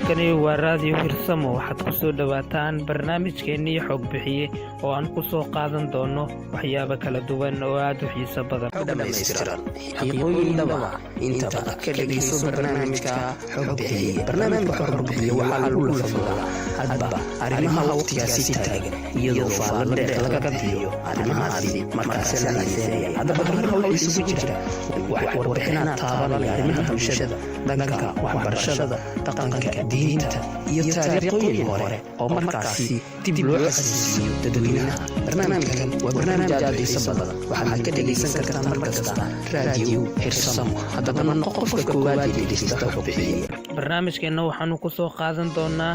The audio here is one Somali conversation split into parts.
halkani waa raadiyo hirsamo. waxaad ku soo dhawaataan barnaamijkeennii xog bixiye oo aan ku soo qaadan doono waxyaabo kala duwan oo aad u xiiso badan. dhammaystiran xaqiiqooyin dhaba inta baad ka dhegayso barnaamijka xog bixiye. barnaamijka xog bixiye waxaa lagu lafaguraa hadba arrimaha waqtigaasi taagan iyadoo faallo dheer laga bixiyo arrimahaasi markaasi la xiiseynaya. haddaba barnaamijka waxaa isugu jira warbixinaad taabanaya arrimaha bulshada, dhanka waxbarashada, dhaqanka, diinta iyo taariikhooyin hore oo markaasi dib loo xasuusiyo dadweynaha. barnaamijkan waa barnaamij aad xiiso badan, waxaad ka dhegaysan kartaan mar kasta raadiyo hirsamo. haddaba noqo qofka koowaad ee dhegaysta xog bixiye. barnaamijkeenna waxaanu ku soo qaadan doonaa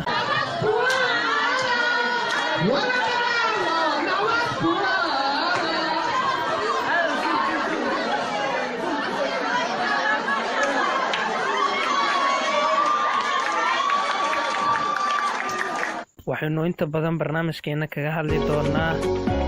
waxaynu inta badan barnaamijkeena kaga hadli doonaa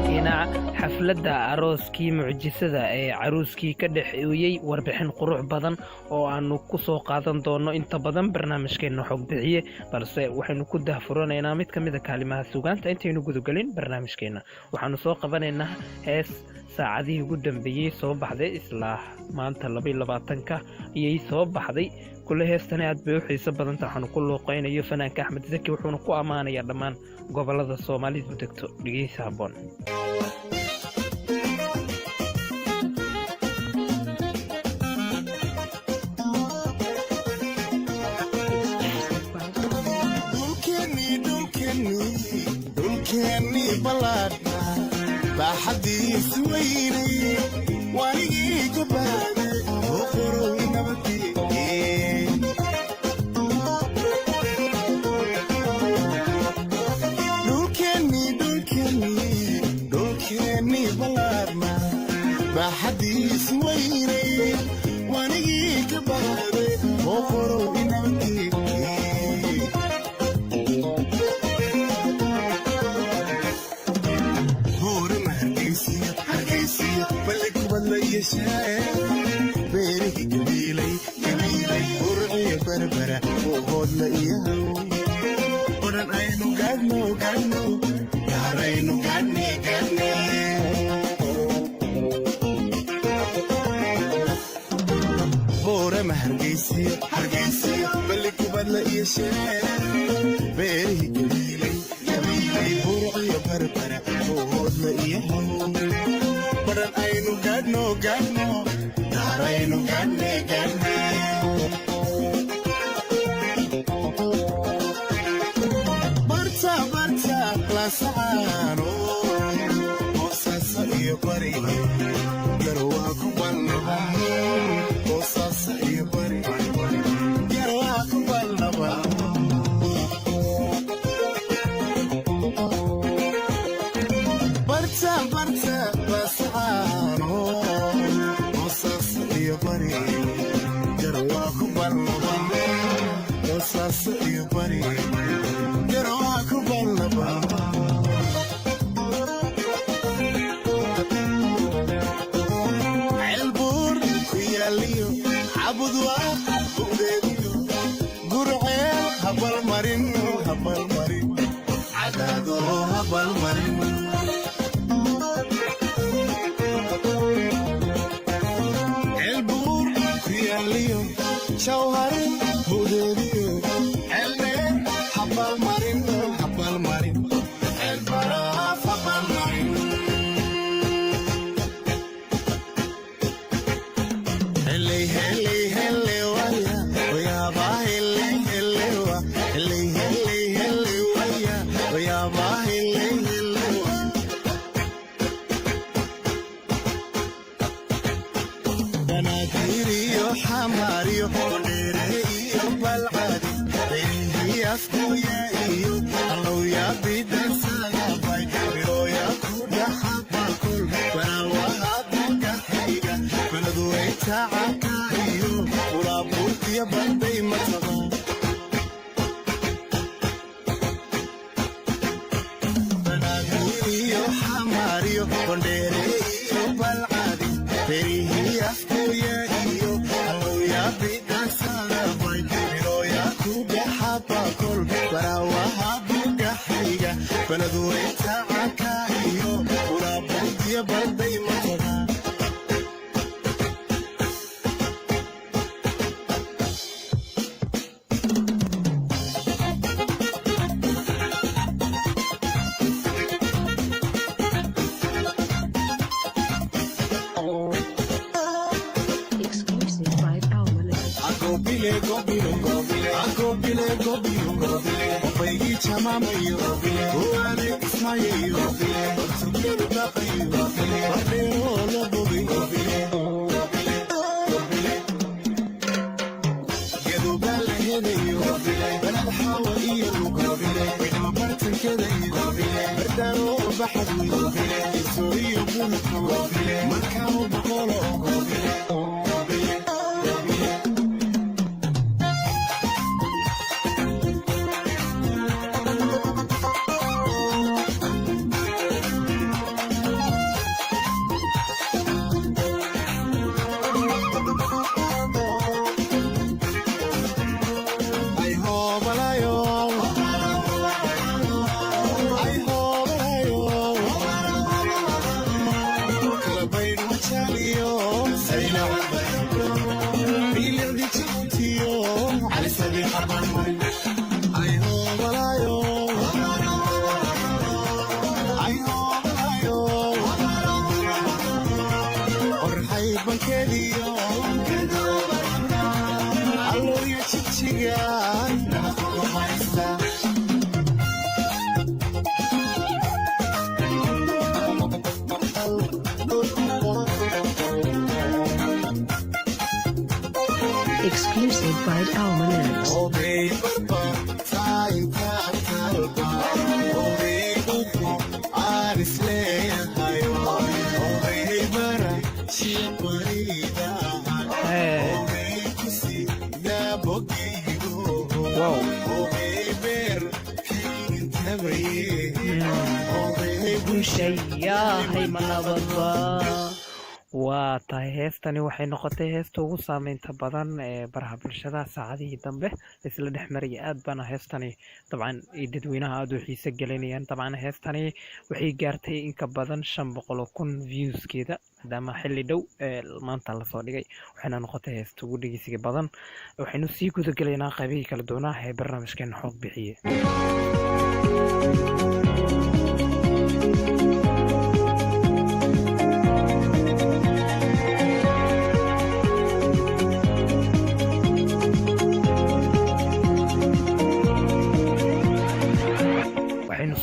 dhinaca xafladda arooskii mucjisada ee caruuskii ka dhexeeyey, warbixin qurux badan oo aanu ku soo qaadan doono inta badan barnaamijkeena xog bixiye. balse waxaynu ku daahfuranaynaa mid ka mid a kaalimaha sugaanta. intaynu gudagelin barnaamijkeena waxaanu soo qabanaynaa hees saacadihii ugu dambeeyey soo baxday, isla maanta 22-ka ayay soo baxday. kule heestani aad bay u xiiso badanta. waxaanu ku luuqaynayo fanaanka axmed zaki, wuxuuna ku ammaanayaa dhammaan gobolada soomaalidu degto. dhegeysa habboon. dhulkeenni ballaadha baaxadiis weynay waanigii ka baaday oo qorow dhulkeenni ballaadhna baaxadiis weynay waanigii ka baaday oo qorow inabadii beerihii gabiilay urciya barbara oo hoodla iyo odhan aynu gaadhno gaaraynu gaadhne boorama hargeysiyo ballikubadla iyo beerihii gabiilay urciya barbara oo hoodla iyo odhan aynu gaadhno gaaraynu gaadhne barta lasacaano hoosaasa iyo bari garwaa ku balnaba hoosaasa iyo bari garwaa ku balnaba barta lasacaano hoosaasa iyo bari garwaa ku balnaba hoosaasa iyo bari garwaa ku balnaba ceelbuur ku yaaliyo cabudwaa udeediyo gurceel habalmarin cadaado habalmarin ceelbuur ku yaaliyo shawharin udeediyo ceeldheer habalmarin ceelbaraaf habalmarin danaadiriyo xamaariyo dheere iyo balcadi beerihii afkuya iyo allowya bidarsagabay birooya ku dhaxabakol baraawaha dagaxayga baladweyta caka iyo uraabuurtiya banday mataba danaadiriyo xamaariyo dheere iyo balcadi beerihii afkuya iyo allowya bidarsagabay birooya ku dhaxabakol barawaha bugaxayga baladweyta cakaayo ulaabadiya balday matada Exclusive by Almanacs. Hay manabadba waa tahay heestani waxay noqotay heesta ugu saameynta badan ee baraha bulshada saacadihii dambe isla dhexmaraya aad bana heestani dabcan dadweynaha aad u xiise gelinayaan dabcan heestani waxay gaartay in ka badan 500,000 viewskeeda maadaama xilli dhow maanta la soo dhigay waxayna noqotay heesta ugu dhegeysiga badan waxaynu sii guda galaynaa qaybihii kala duwanaa ee barnaamijkeena xoog bixiye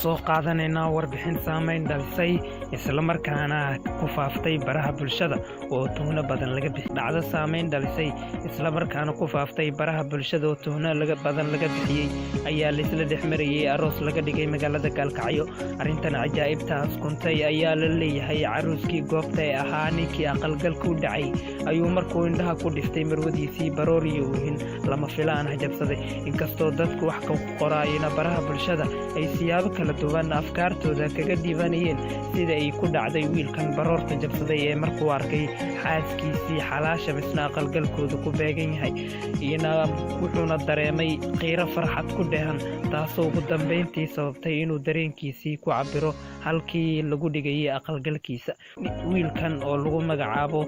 soo qaadanaynaa warbixin saameyn dhalisay isla markaana ku faaftay baraha bulshada oo tuhno badan laga bixiyay dhacdo saameyn dhalisay isla markaana ku faaftay baraha bulshada oo tuhno badan laga bixiyay ayaa la isla dhexmarayay aroos laga dhigay magaalada Gaalkacyo arrintan cajaa'ibtaas kuntay ayaa la leeyahay caruuskii goobta ee ahaa ninkii aqalgalka u dhacay ayuu markuu indhaha ku dhiftay marwadiisii barooriyo uhin lama filaan hajabsaday inkastoo dadku wax ka qoraayeen baraha bulshada ay siyaabo kala duwan afkaartooda kaga diibanayeen sida ay ku dhacday wiilkan baroorta jabsaday ee markuu arkay xaaskiisii xalaasha misna aqalgalkooda ku beegan yahay wuxuuna dareemay qiiro farxad ku dheehan taasoo ugu dambeyntii sababtay inuu dareenkiisii ku cabiro halkii lagu dhigayay aqalgalkiisa wiilkan oo lagu magacaabo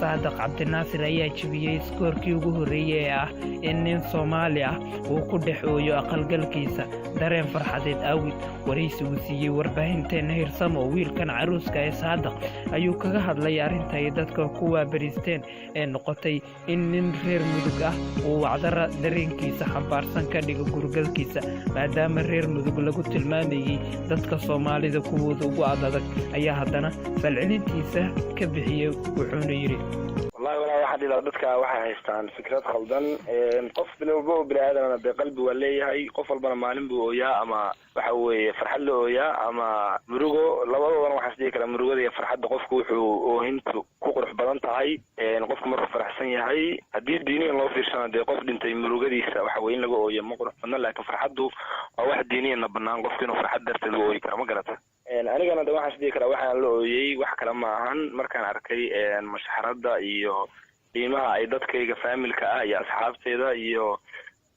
Saadaq Cabdinaasir ayaa jabiyay iskoorkii ugu horeeyay ee ah in nin Soomaali ah uu ku dhexooyo aqalgalkiisa dareen farxadeed awid waraysi uu siiyay warbaahinteena Hirsamo wiilkan caruuska ee Saadaq ayuu kaga hadlay arrinta ay dadka ku waabaristeen ee noqotay in nin reer mudug ah uu wacdara dareenkiisa xambaarsan ka dhigo gurgalkiisa maadaama reer mudug lagu tilmaamayay dadka Soomaalida kuwooda ugu adag ayaa haddana falcelintiisa ka bixiyay wuxuuna yiri waxaa dhila dadka waxay haystaan fikrad khaldan qof bilowba bini'aadamna dee qalbi waa leeyahay qof walbana maalin buu ooyaa ama waxa weeye farxad la ooyaa ama murugo labadoodana waxaa isdhihi kara murugada iyo farxadda qofku wuxuu oohintu ku qurux badan tahay qofku markuu faraxsan yahay haddii diiniyan loo fiirsana dee qof dhintay murugadiisa waxa weye in laga ooyo ma qurux badna laakiin farxaddu waa wax diiniyanna bannaan qofku inuu farxad darteed u ooyi kara ma garata anigana de waxaan isdhihi karaa waxaan la ooyey wax kale ma ahan markaan arkay mashaxaradda iyo qiimaha ay dadkayga faamilka ah iyo asxaabteeda iyo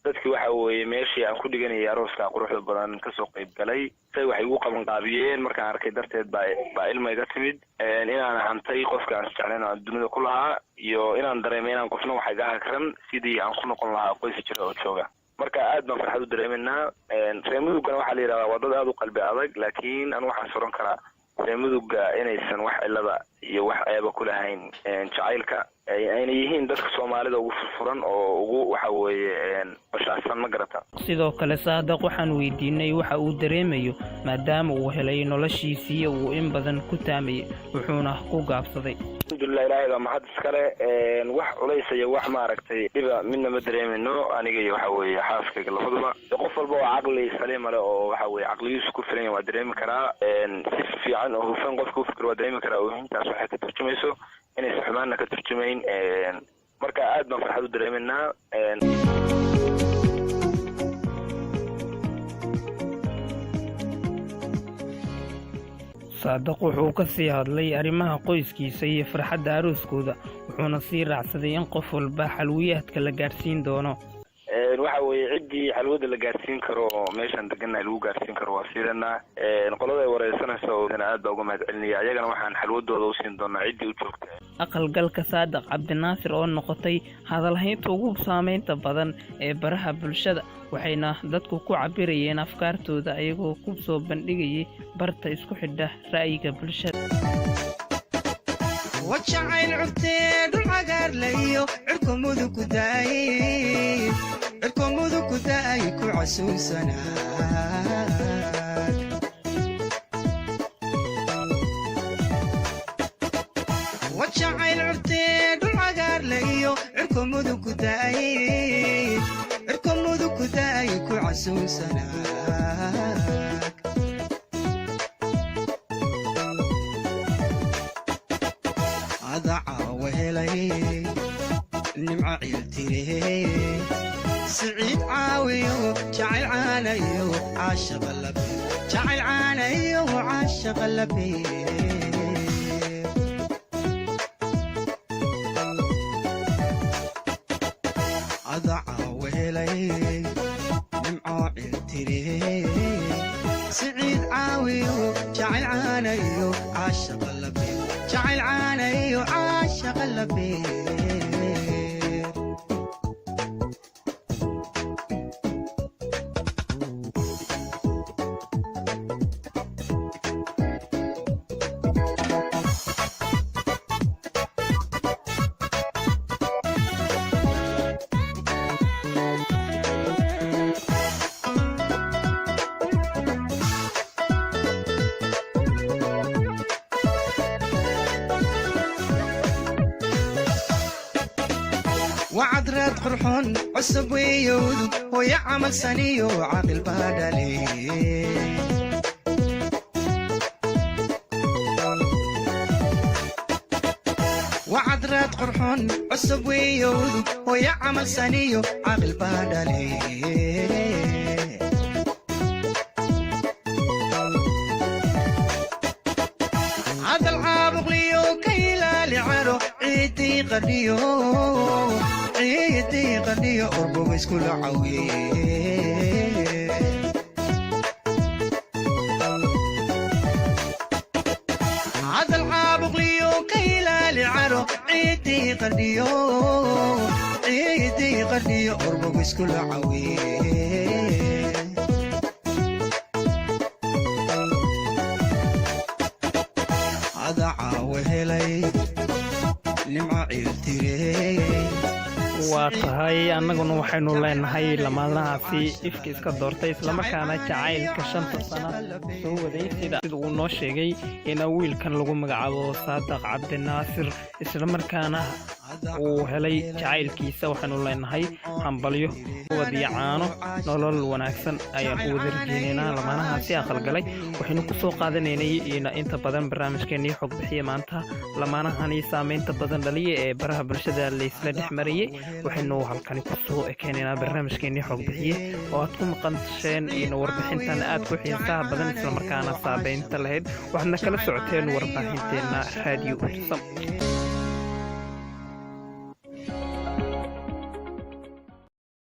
dadkii waxa weeye meeshii aan ku dhiganayay arooska quruxda badan kasoo qayb galay say waxay ugu qabanqaabiyeen markaan arkay darteed baa ilma iga timid inaan hantay qofka aan jeclayn oo dunida ku lahaa iyo inaan dareemay inaan qofna wax iga hakran sidii aan ku noqon lahaa qoys jira oo jooga marka aad baan farxad u dareeminaa reer mudugana waxaa la yidhahdaa waa dad aad u qalbi adag laakiin anu waxaan soran karaa reer muduga inaysan wax cilada iyo wax ceeba ku lahayn jacaylka ayna yihiin dadka soomaalida ugu furfuran oo ugu waxa weeye bashacsan ma garata sidoo kale saadaq waxaan weydiinay waxa uu dareemayo maadaama uu helay noloshiisii uu in badan ku taamayay wuxuuna ku gaabsaday alxamdulilah ilaahay baa mahad iskale wax culaysaya wax maaragtay dhiba midna ma dareemino aniga iyo waxa weeye xaaskayga labaduba qof walba oo caqli saliima leh oo waxa weeye caqligiisu ku filan waa dareemi karaa si fiican oo hufan qofka u fikir waa dareemi karaa oo intaas waxay ka turjumayso inaysan xumaanna ka turjumayn marka aad baan farxad u dareeminaa saadaq wuxuu ka sii hadlay arrimaha qoyskiisa iyo farxadda arooskooda wuxuuna sii raacsaday in qof walba xalwiyaadka la gaadhsiin doono waxa weeye ciddii xalwada la gaadhsiin karo meeshaan degannahay lagu gaadhsiin karo waa siidanaa qolada ay wareysanaysa oo aad baa uga mahad celinaya ayagana waxaan xalwadooda u siin doonaa ciddii u joogta aqalgalka saadaq cabdinaasir oo noqotay hadalhaynta ugu saamaynta badan ee baraha bulshada waxayna dadku ku cabirayeen afkaartooda ayagoo ku soo bandhigayay barta isku xidha ra'yiga bulshada wajacayl cubteed cagaar layo cirko mudug ku daay ku casuusanaa wajacayl cubteed cagaar layo cirko mudug ku daay ku casuusanaa nimco ciiltire siciid caawiyo jacayl caanayo caashaqa labe adaca wehelay nimco ciiltire siciid caawiyo jacayl caanayo caashaqa labe وعدرات قرحون عصب ويود ويعمل سنيو عاقل بادلي وعدرات قرحون عصب ويود ويعمل سنيو عاقل بادلي هذا العابق ليو كيلا لعرو عيدي قديو عيدي قديو أربو بسكول عوي هذا العابق ليو كيلا لعرو عيدي قديو أربو بسكول عوي waa tahay annaguna waxaynu leenahay lamaanahaasi ifka iska doortay islamarkaana jacaylka 5 sano soo waday sida uu noo sheegay in wiilkan lagu magacaabo saadaq cabdinaasir islamarkaana uu helay jacaylkiisa waxaynu leenahay hambalyo wadiya caano nolol wanaagsan ayaan u wada rajaynaynaa lamaanahaasi aqalgalay waxaynu ku soo qaadanaynay inta badan barnaamijkeennii xog bixiya maanta lamaanahani saamaynta badan dhaliya ee baraha bulshada la isla dhex marayay waxaynu halkani ku soo ekeenaynaa barnaamijkeennii xog bixiye oo aad ku maqansheen warbixintan aad ku xiisaha badan islamarkaana saameynta lahayd waxaadna kala socoteen warbaahinteena raadiyo